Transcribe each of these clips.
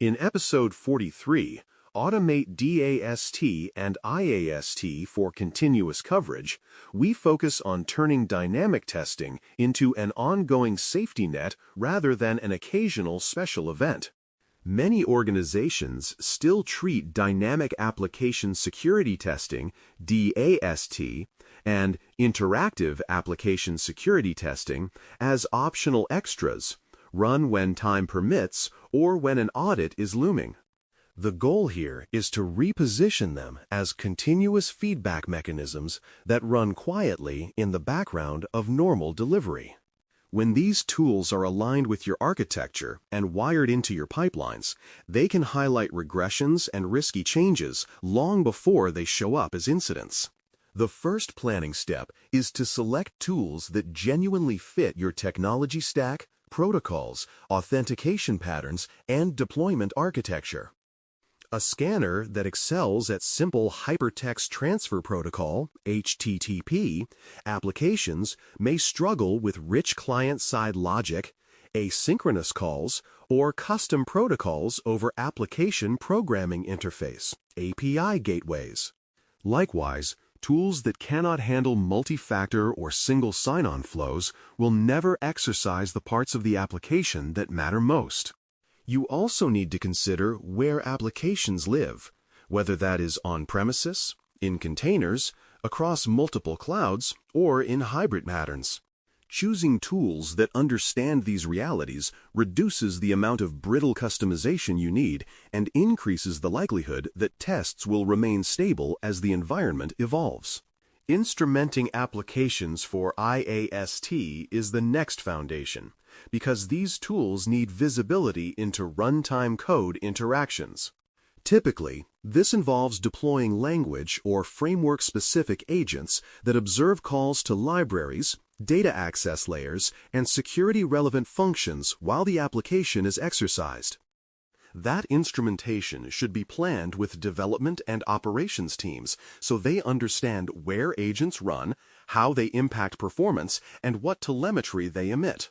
In episode 43, Automate DAST and IAST for continuous coverage, we focus on turning dynamic testing into an ongoing safety net rather than an occasional special event. Many organizations still treat dynamic application security testing, DAST, and interactive application security testing as optional extras, run when time permits or when an audit is looming. The goal here is to reposition them as continuous feedback mechanisms that run quietly in the background of normal delivery. When these tools are aligned with your architecture and wired into your pipelines, they can highlight regressions and risky changes long before they show up as incidents. The first planning step is to select tools that genuinely fit your technology stack, protocols, authentication patterns, and deployment architecture. A scanner that excels at simple hypertext transfer protocol, HTTP, applications may struggle with rich client-side logic, asynchronous calls, or custom protocols over application programming interface, API gateways. Likewise, tools that cannot handle multi-factor or single sign-on flows will never exercise the parts of the application that matter most. You also need to consider where applications live, whether that is on-premises, in containers, across multiple clouds, or in hybrid patterns. Choosing tools that understand these realities reduces the amount of brittle customization you need and increases the likelihood that tests will remain stable as the environment evolves. Instrumenting applications for IAST is the next foundation, because these tools need visibility into runtime code interactions. Typically, this involves deploying language or framework-specific agents that observe calls to libraries, data access layers, and security-relevant functions while the application is exercised. That instrumentation should be planned with development and operations teams so they understand where agents run, how they impact performance, and what telemetry they emit.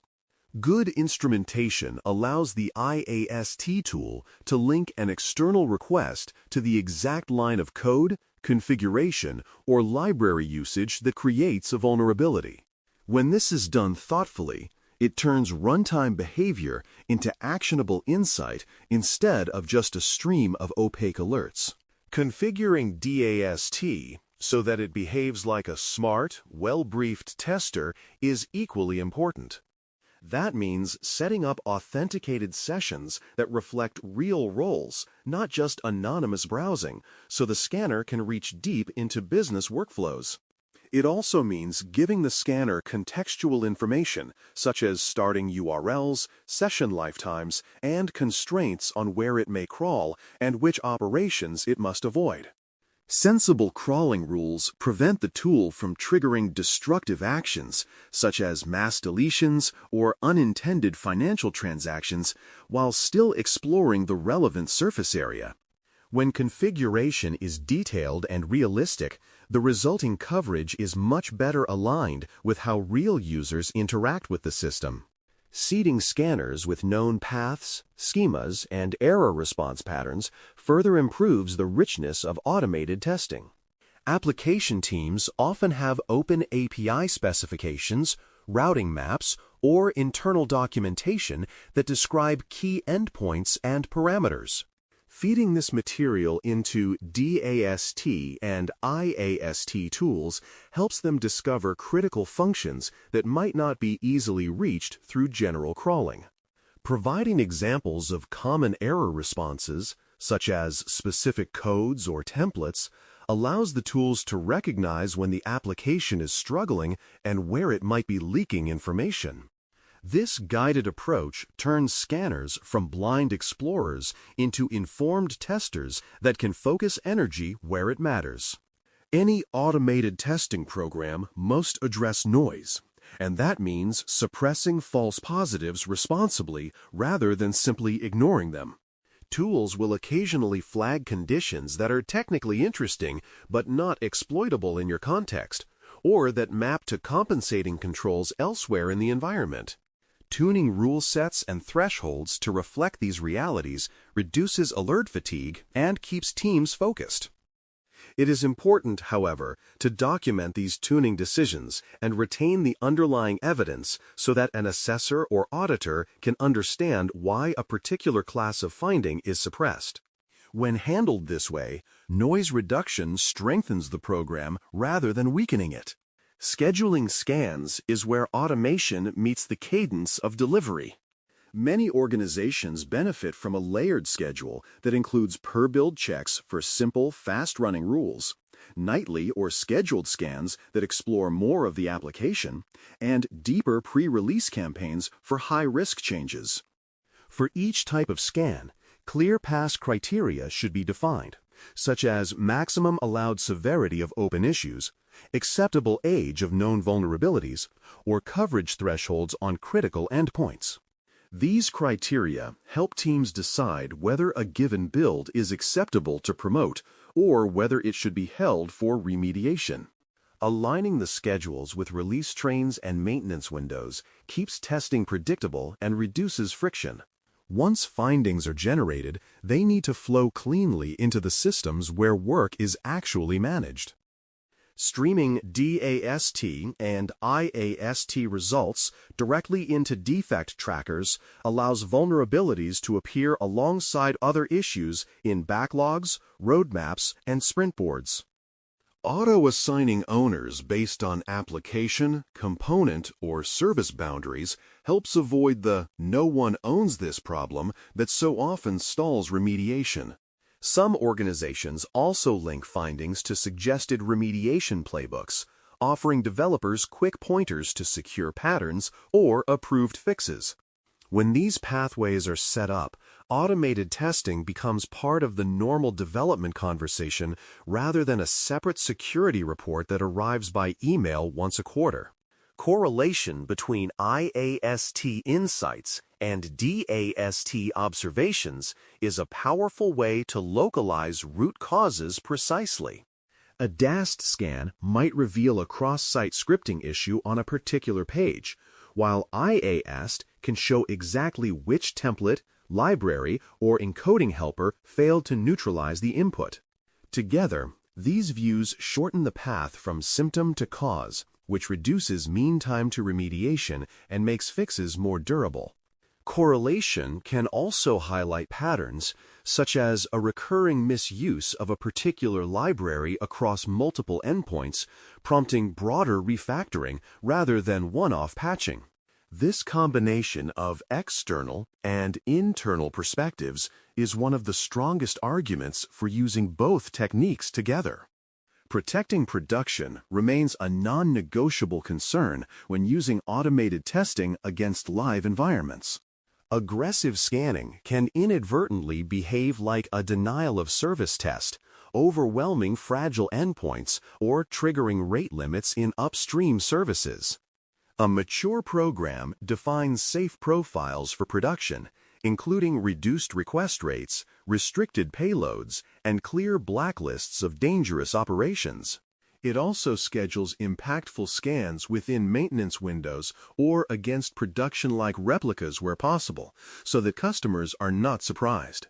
Good instrumentation allows the IAST tool to link an external request to the exact line of code, configuration, or library usage that creates a vulnerability. When this is done thoughtfully, it turns runtime behavior into actionable insight instead of just a stream of opaque alerts. Configuring DAST so that it behaves like a smart, well-briefed tester is equally important. That means setting up authenticated sessions that reflect real roles, not just anonymous browsing, so the scanner can reach deep into business workflows. It also means giving the scanner contextual information, such as starting URLs, session lifetimes, and constraints on where it may crawl and which operations it must avoid. Sensible crawling rules prevent the tool from triggering destructive actions, such as mass deletions or unintended financial transactions, while still exploring the relevant surface area. When configuration is detailed and realistic, the resulting coverage is much better aligned with how real users interact with the system. Seeding scanners with known paths, schemas, and error response patterns further improves the richness of automated testing. Application teams often have open API specifications, routing maps, or internal documentation that describe key endpoints and parameters. Feeding this material into DAST and IAST tools helps them discover critical functions that might not be easily reached through general crawling. Providing examples of common error responses, such as specific codes or templates, allows the tools to recognize when the application is struggling and where it might be leaking information. This guided approach turns scanners from blind explorers into informed testers that can focus energy where it matters. Any automated testing program must address noise, and that means suppressing false positives responsibly rather than simply ignoring them. Tools will occasionally flag conditions that are technically interesting but not exploitable in your context, or that map to compensating controls elsewhere in the environment. Tuning rule sets and thresholds to reflect these realities reduces alert fatigue and keeps teams focused. It is important, however, to document these tuning decisions and retain the underlying evidence so that an assessor or auditor can understand why a particular class of finding is suppressed. When handled this way, noise reduction strengthens the program rather than weakening it. Scheduling scans is where automation meets the cadence of delivery. Many organizations benefit from a layered schedule that includes per-build checks for simple, fast-running rules, nightly or scheduled scans that explore more of the application, and deeper pre-release campaigns for high-risk changes. For each type of scan, clear pass criteria should be defined, such as maximum allowed severity of open issues, acceptable age of known vulnerabilities, or coverage thresholds on critical endpoints. These criteria help teams decide whether a given build is acceptable to promote or whether it should be held for remediation. Aligning the schedules with release trains and maintenance windows keeps testing predictable and reduces friction. Once findings are generated, they need to flow cleanly into the systems where work is actually managed. Streaming DAST and IAST results directly into defect trackers allows vulnerabilities to appear alongside other issues in backlogs, roadmaps, and sprint boards. Auto-assigning owners based on application, component, or service boundaries helps avoid the "no one owns this" problem that so often stalls remediation. Some organizations also link findings to suggested remediation playbooks, offering developers quick pointers to secure patterns or approved fixes. When these pathways are set up, automated testing becomes part of the normal development conversation rather than a separate security report that arrives by email once a quarter. Correlation between IAST insights and DAST observations is a powerful way to localize root causes precisely. A DAST scan might reveal a cross-site scripting issue on a particular page, while IAST can show exactly which template, library, or encoding helper failed to neutralize the input. Together, these views shorten the path from symptom to cause, which reduces mean time to remediation and makes fixes more durable. Correlation can also highlight patterns, such as a recurring misuse of a particular library across multiple endpoints, prompting broader refactoring rather than one-off patching. This combination of external and internal perspectives is one of the strongest arguments for using both techniques together. Protecting production remains a non-negotiable concern when using automated testing against live environments. Aggressive scanning can inadvertently behave like a denial-of-service test, overwhelming fragile endpoints or triggering rate limits in upstream services. A mature program defines safe profiles for production, including reduced request rates, restricted payloads, and clear blacklists of dangerous operations. It also schedules impactful scans within maintenance windows or against production-like replicas where possible, so that customers are not surprised.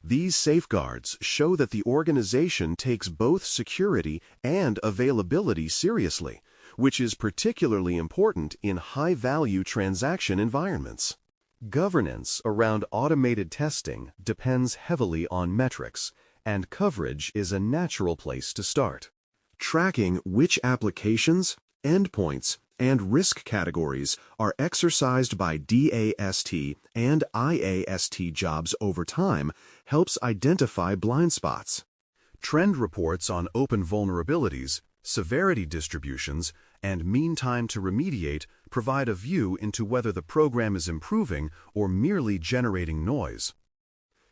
These safeguards show that the organization takes both security and availability seriously, which is particularly important in high-value transaction environments. Governance around automated testing depends heavily on metrics, and coverage is a natural place to start. Tracking which applications, endpoints, and risk categories are exercised by DAST and IAST jobs over time helps identify blind spots. Trend reports on open vulnerabilities, severity distributions, and mean time to remediate provide a view into whether the program is improving or merely generating noise.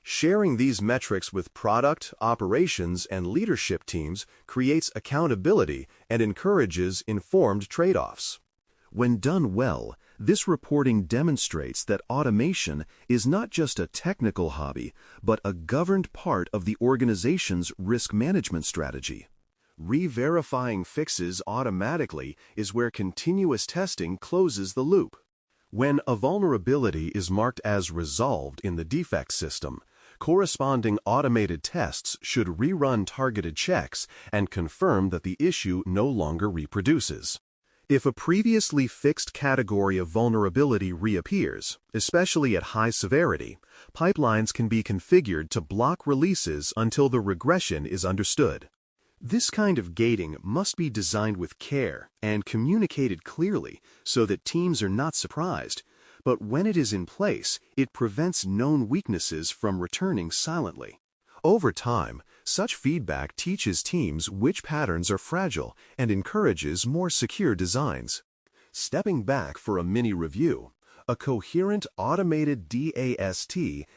Sharing these metrics with product, operations, and leadership teams creates accountability and encourages informed trade-offs. When done well, this reporting demonstrates that automation is not just a technical hobby, but a governed part of the organization's risk management strategy. Re-verifying fixes automatically is where continuous testing closes the loop. When a vulnerability is marked as resolved in the defect system, corresponding automated tests should rerun targeted checks and confirm that the issue no longer reproduces. If a previously fixed category of vulnerability reappears, especially at high severity, pipelines can be configured to block releases until the regression is understood. This kind of gating must be designed with care and communicated clearly so that teams are not surprised, but when it is in place, it prevents known weaknesses from returning silently. Over time, such feedback teaches teams which patterns are fragile and encourages more secure designs. Stepping back for a mini-review, a coherent automated DAST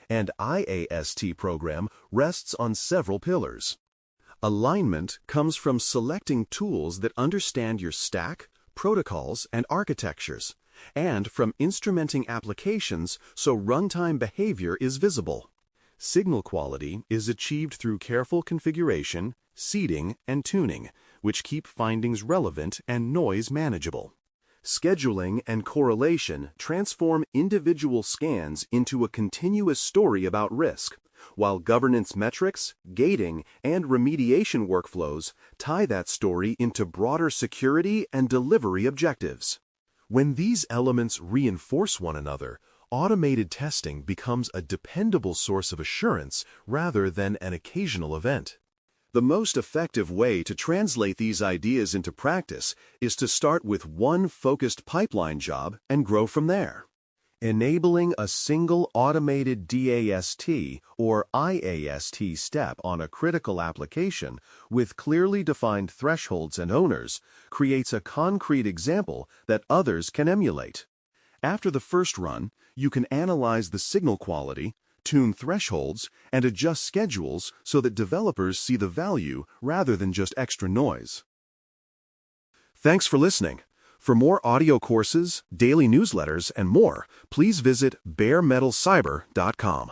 and IAST program rests on several pillars. Alignment comes from selecting tools that understand your stack, protocols, and architectures, and from instrumenting applications so runtime behavior is visible. Signal quality is achieved through careful configuration, seeding, and tuning, which keep findings relevant and noise manageable. Scheduling and correlation transform individual scans into a continuous story about risk, while governance metrics, gating, and remediation workflows tie that story into broader security and delivery objectives. When these elements reinforce one another, automated testing becomes a dependable source of assurance rather than an occasional event. The most effective way to translate these ideas into practice is to start with one focused pipeline job and grow from there. Enabling a single automated DAST or IAST step on a critical application with clearly defined thresholds and owners creates a concrete example that others can emulate. After the first run, you can analyze the signal quality, tune thresholds, and adjust schedules so that developers see the value rather than just extra noise. Thanks for listening. For more audio courses, daily newsletters, and more, please visit baremetalcyber.com.